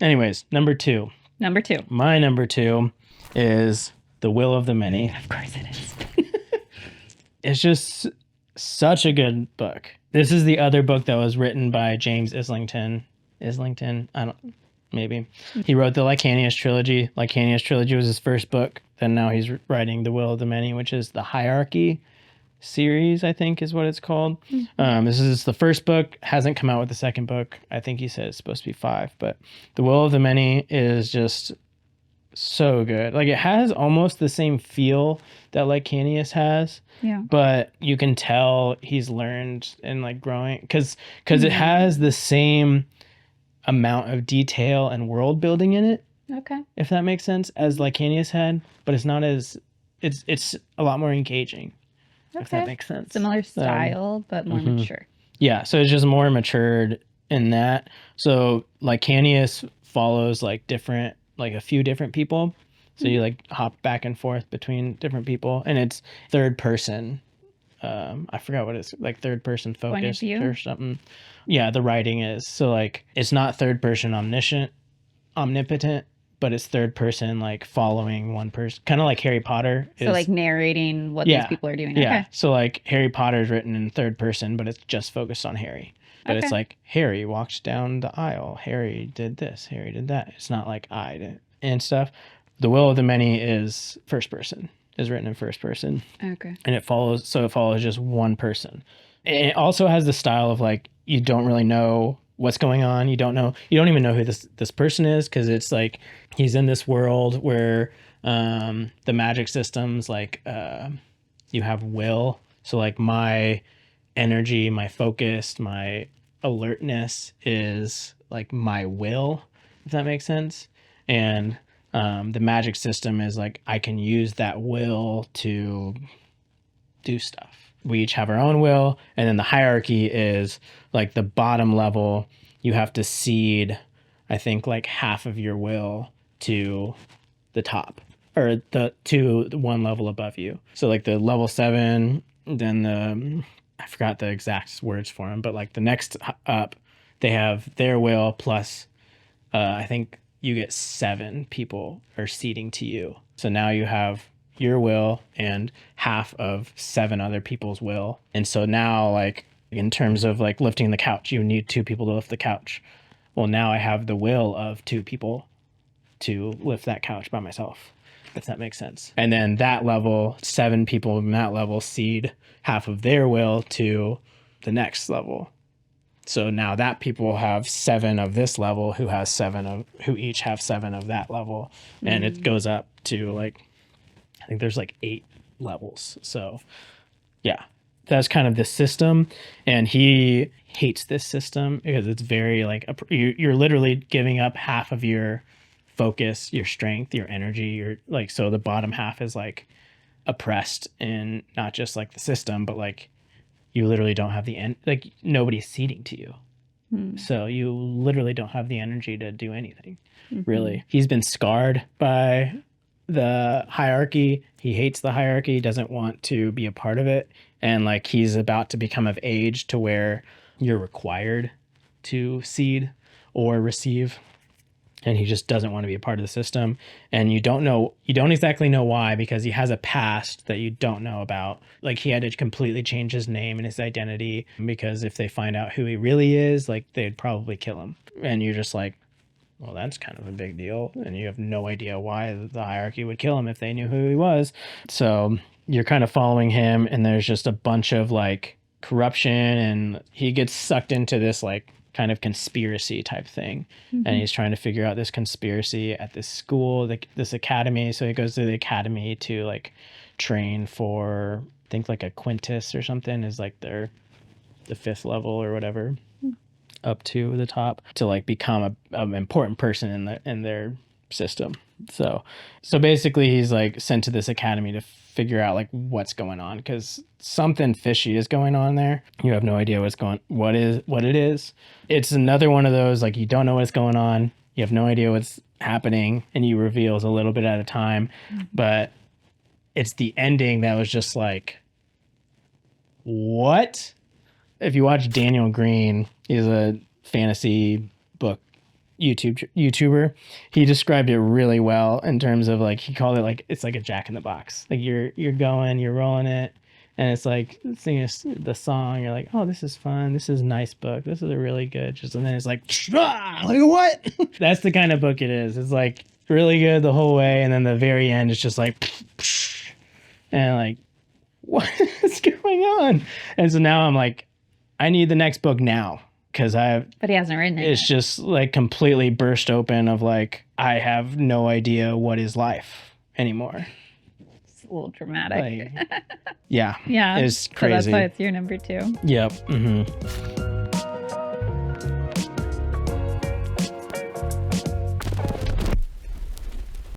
Anyways, number 2. Number 2. My number 2 is The Will of the Many. Of course it is. It's just such a good book. This is the other book that was written by James Islington. Maybe. He wrote the Licanius trilogy. Licanius trilogy was his first book. Then now he's writing The Will of the Many, which is the hierarchy series, I think is what it's called. This is the first book. Hasn't come out with the second book. I think he said it's supposed to be 5. But The Will of the Many is just so good. Like, it has almost the same feel that Licanius has. Yeah. But you can tell he's learned and like growing because it has the same amount of detail and world building in it. Okay. If that makes sense, as Licanius had, but it's not as it's a lot more engaging. Okay. If that makes sense. Similar style, but more mature. Yeah, so it's just more matured in that. So Licanius follows like a few different people. So you like hop back and forth between different people, and it's third person. I forgot what it's like, third person focused or something. Yeah, the writing is. So like it's not third person omnipotent, but it's third person like following one person, kind of like Harry Potter is. So like narrating what these people are doing. Yeah. Okay. So like Harry Potter is written in third person, but it's just focused on Harry. But it's like Harry walked down the aisle, Harry did this, Harry did that. It's not like I did and stuff. The Will of the Many is first person, is written in first person. Okay. And it follows just one person. And it also has the style of like, you don't really know what's going on. You don't even know who this person is, because it's like he's in this world where the magic systems, like you have will. So like my energy, my focus, my alertness is like my will, if that makes sense. And the magic system is like I can use that will to do stuff. We each have our own will, and then the hierarchy is like the bottom level. You have to seed, I think, like half of your will to the top, or to the one level above you. So like the level 7, then I forgot the exact words for them, but like the next up, they have their will plus, I think you get 7 people are seeding to you. So now you have your will and half of 7 other people's will. And so now, like, in terms of like lifting the couch, you need 2 people to lift the couch. Well, now I have the will of 2 people to lift that couch by myself, if that makes sense. And then that level, 7 people in that level seed half of their will to the next level. So now that people have 7 of this level who each have 7 of that level. And it goes up to like, I think there's like 8 levels. So yeah, that's kind of the system. And he hates this system because it's very like, you're literally giving up half of your focus, your strength, your energy, your like, so the bottom half is like oppressed in not just like the system, but like you literally don't have the end, like nobody's seeding to you. So you literally don't have the energy to do anything, really. He's been scarred by the hierarchy. He hates the hierarchy, doesn't want to be a part of it. And like he's about to become of age to where you're required to seed or receive. And he just doesn't want to be a part of the system. And you don't exactly know why, because he has a past that you don't know about. Like he had to completely change his name and his identity, because if they find out who he really is, like they'd probably kill him. And you're just like, well, that's kind of a big deal. And you have no idea why the hierarchy would kill him if they knew who he was. So you're kind of following him, and there's just a bunch of like corruption, and he gets sucked into this like kind of conspiracy type thing. And he's trying to figure out this conspiracy at this school, this academy. So he goes to the academy to like train for, I think like a quintus or something is like the 5th level or whatever, up to the top, to like become an important person in their system. So basically he's like sent to this academy to figure out like what's going on, because something fishy is going on there. You have no idea what it is. It's another one of those, like, you don't know what's going on. You have no idea what's happening, and he reveals a little bit at a time. But it's the ending that was just like, what? If you watch Daniel Green, he's a fantasy book YouTuber. He described it really well in terms of like, he called it like, it's like a Jack in the Box. Like you're rolling it, and it's like singing the song. You're like, oh, this is fun. This is a nice book. This is a really good. Just, and then it's like what? That's the kind of book it is. It's like really good the whole way, and then the very end is just like, and like, what is going on? And so now I'm like, I need the next book now, because but he hasn't written it. It's just like completely burst open of like, I have no idea what is life anymore. It's a little dramatic. Like, yeah. Yeah. It's crazy. So that's why it's your number 2. Yep. Mm-hmm.